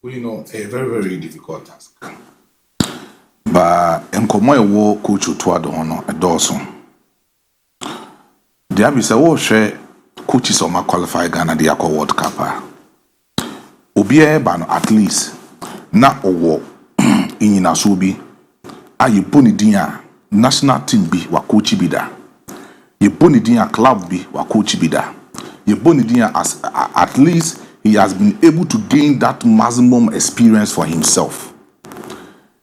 A very, very difficult task. But nkomo ewo coach Otto no edoso. DIABY say wo hwe coaches o ma qualify Ghana dey akọ World Cup. Obi e ba no at least na owo inyina so bi ayi boni din a national team bi wa coach bi da. Ye boni din a club bi wa coach bi da. Ye boni din as at least he has been able to gain that maximum experience for himself.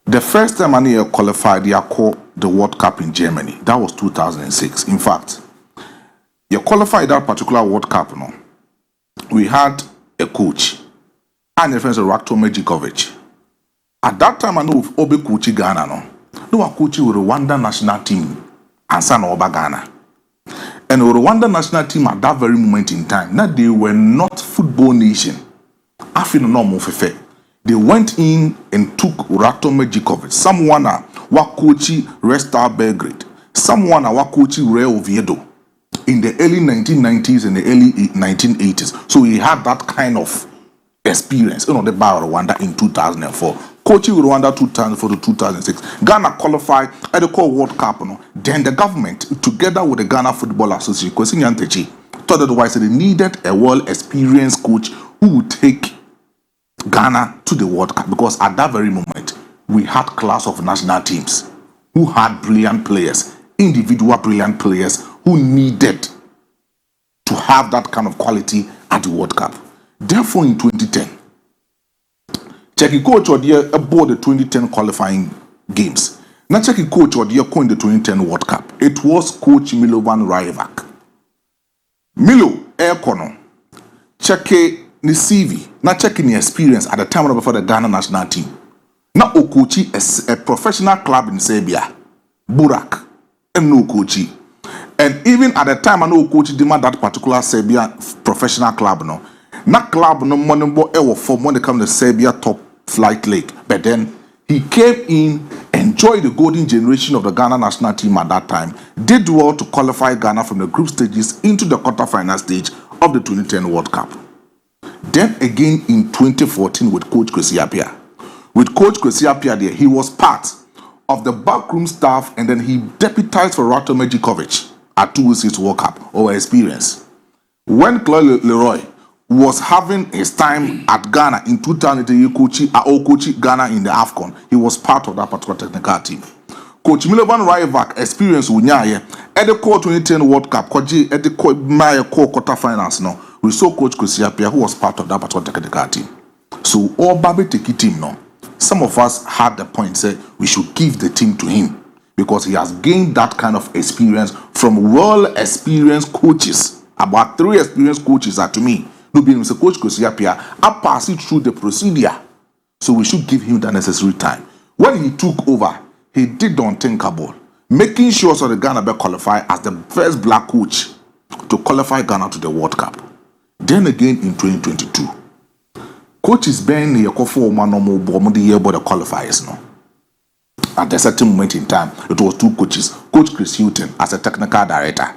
The first time I qualified, they called the World Cup in Germany. That was 2006. In fact, you qualified that particular World Cup. No, we had a coach, and a friend Otto At that time, I know if Obe coach Ghana, no were coaching with the Rwanda national team and San Oba Ghana. And the Rwanda national team at that very moment in time, now they were not football nation. I feel no more fair. They went in and took Otto someone who coached Red Star Belgrade, someone who coached Real Oviedo in the early 1990s and the early 1980s. So he had that kind of experience. The Bar Rwanda in 2004. Coaching Rwanda 2004 to 2006. Ghana qualified at the World Cup. Then the government, together with the Ghana Football Association, thought otherwise they needed a well-experienced coach who would take Ghana to the World Cup, because at that very moment we had class of national teams who had brilliant players, individual brilliant players who needed to have that kind of quality at the World Cup. Therefore, in 2010, Czech coach or the aboard the 2010 qualifying games. Now Czech coach or the in the 2010 World Cup. It was Coach Milovan Rajevac. Milo Aircono Czech ni CV, not checking the experience at the time before the Ghana national team. Now Okochi is a professional club in Serbia, Burak, and no Okochi. And even at the time I know Okochi demand that particular Serbia professional club no. That club no money ever form when they come to Serbia top flight league. But then he came in, enjoyed the golden generation of the Ghana national team at that time, did well to qualify Ghana from the group stages into the quarterfinal stage of the 2010 World Cup. Then again in 2014 with Coach Kwesi Appiah. With Coach Kwesi Appiah there, he was part of the backroom staff, and then he deputized for Otto at 2006 World Cup or experience. When Claude Leroy was having his time at Ghana in 2008, coaching Ghana in the AFCON, he was part of that particular technical team. Coach Milovan Rajevac experience Unyaye at the 2010 World Cup, at the quarterfinals now. We saw Coach Kwesi Appiah, who was part of that particular technical team. So all Babi take team now. Some of us had the point say we should give the team to him because he has gained that kind of experience from well-experienced coaches. About 3 experienced coaches are to me. No being Mr. Coach Kwesi Appiah, I pass it through the procedure. So we should give him the necessary time. When he took over, he did the unthinkable, making sure so the Ghana will qualify as the first black coach to qualify Ghana to the World Cup. Then again in 2022, coaches been here for one or more the year about the qualifiers. No, at a certain moment in time, it was 2 coaches: Coach Chris Houghton as a technical director,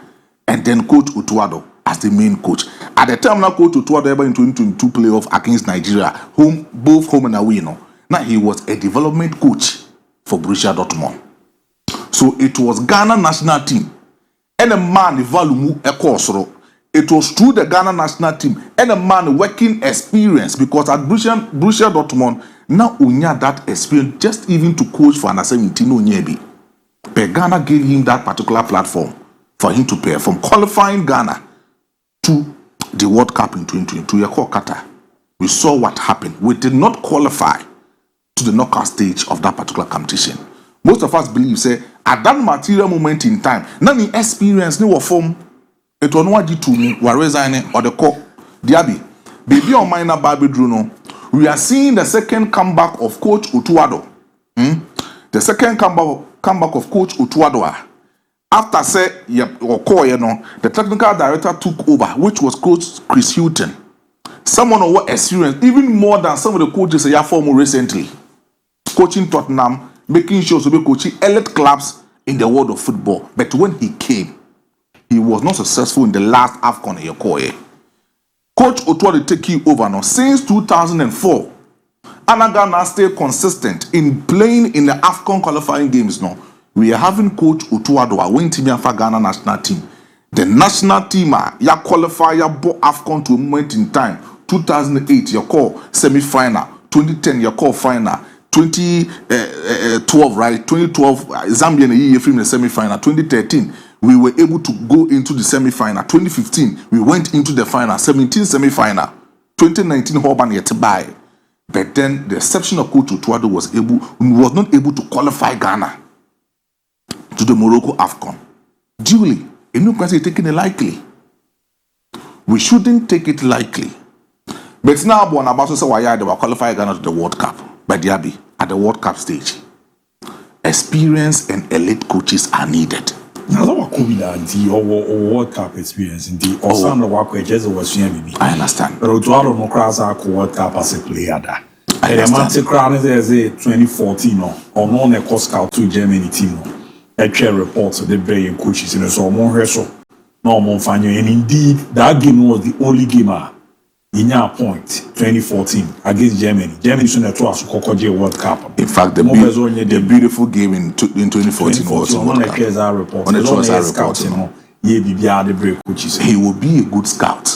and then Coach Otto as the main coach. At the time, now Coach Otto ever in 2022 playoff against Nigeria, both home and away. No, now he was a development coach for Borussia Dortmund. So it was Ghana national team, and a man value a course. It was through the Ghana national team and a man working experience, because at Borussia Dortmund, now Unya that experience just even to coach for under 17 Onyebi. But Ghana gave him that particular platform for him to perform, qualifying Ghana to the World Cup in 2022. Qatar. We saw what happened. We did not qualify to the knockout stage of that particular competition. Most of us believe, say, at that material moment in time, none experience, no form. It was no to me, we resigning or the call. DIABY, baby on minor Barbie Bruno. We are seeing the second comeback of Coach Otto. The second comeback of Coach Otto. After say the technical director took over, which was Coach Chris Houghton. Someone who experienced even more than some of the coaches I have formed recently. Coaching Tottenham, making sure to be coaching elite clubs in the world of football. But when he came, he was not successful in the last AFCON. Coach Otto take you over now. Since 2004, And Ghana stay consistent in playing in the AFCON qualifying games. No, we are having coach Otto when team for Ghana national team. The national team ya qualify ya bo AFCON to a moment in time. 2008 you call semi-final. 2010 you call final. 2012 right? 2012 Zambia and year from the semi-final. 2013 we were able to go into the semi-final. 2015 we went into the final. 17 semi-final. 2019 Hoban yet to buy. But then the exception of Coach Otto was not able to qualify Ghana to the Morocco AFCON. Duly, a new person taking it lightly. We shouldn't take it lightly. But now, Bonabaso said, why they were qualifying Ghana to the World Cup by DIABY at the World Cup stage. Experience and elite coaches are needed. Now, what could be the World Cup experience in the Osama Wakwe just was I understand. But to our cross our World Cup as a player. I understand. Crown is a 2014 or non a cost scout to Germany team. A chair reports of the brain coaches in a so more so. No MON-FRI, and indeed that game was the only game in your point 2014 against Germany. Germany soon to us Kokoje World Cup. In fact, the beautiful game in 2014 was World Cup. He will be a good scout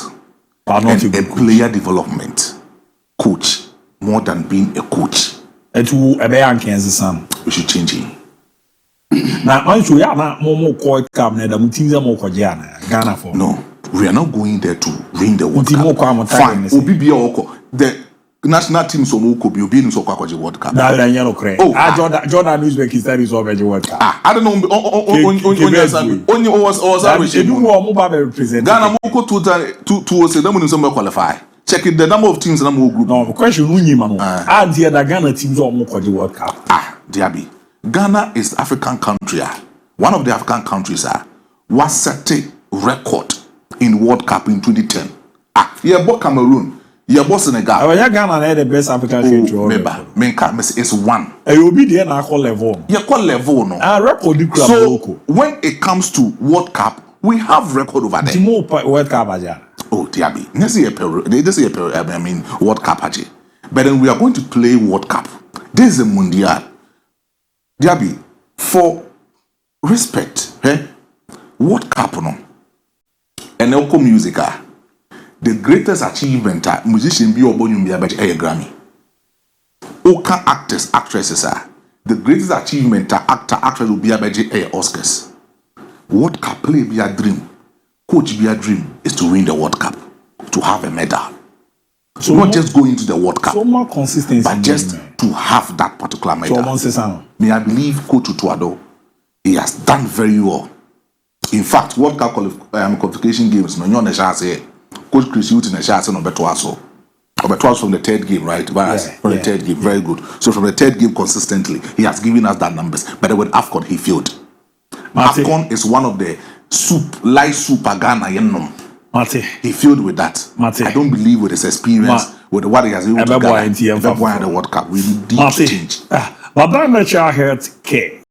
but not and a player development coach more than being a coach. We should change him. Now, I should have more court cabinet than Ghana for. No, we are not going there to win the World Cup. Fine, the national team so could be in so called World Cup. Jordan Uzbekistan is already World Cup. I don't know. Only was Ghana Moko to say them when qualify. Checking the number of teams in the group. No, the question the Ghana teams are more World Cup. DIABY. Ghana is African country. One of the African countries was set a record in World Cup in 2010. Yeah, but Cameroon, yeah, but Senegal. Ghana the best African country. Remember, it's one. You will be there na call level. Yeah, call level no. Record. So when it comes to World Cup, we have record over there. More World Cup Oh, DIABY. This is a World Cup but then we are going to play World Cup. This is a Mundial. DIABY, for respect, World Cup no, and Elko music the greatest achievement musician be obonyum be a Grammy. Oka actors, actresses the greatest achievement actor, actress will be a Oscars. World Cup play be a dream, coach be a dream is to win the World Cup, to have a medal. So not just go into the World Cup, so more consistency, but just to have that particular medal. So may I believe Coach Otto, he has done very well. In fact, World Cup qualification games, no one say Coach Chris Hutton and Shas no better also. But from the third game, right? From the third game, very good. So from the third game consistently, he has given us that numbers. But with AFCON, he failed. AFCON is one of the light super Ghana yenom. He failed with that. I don't believe with his experience, with what he has able to gather, the World Cup, we need to change. But that nature health care.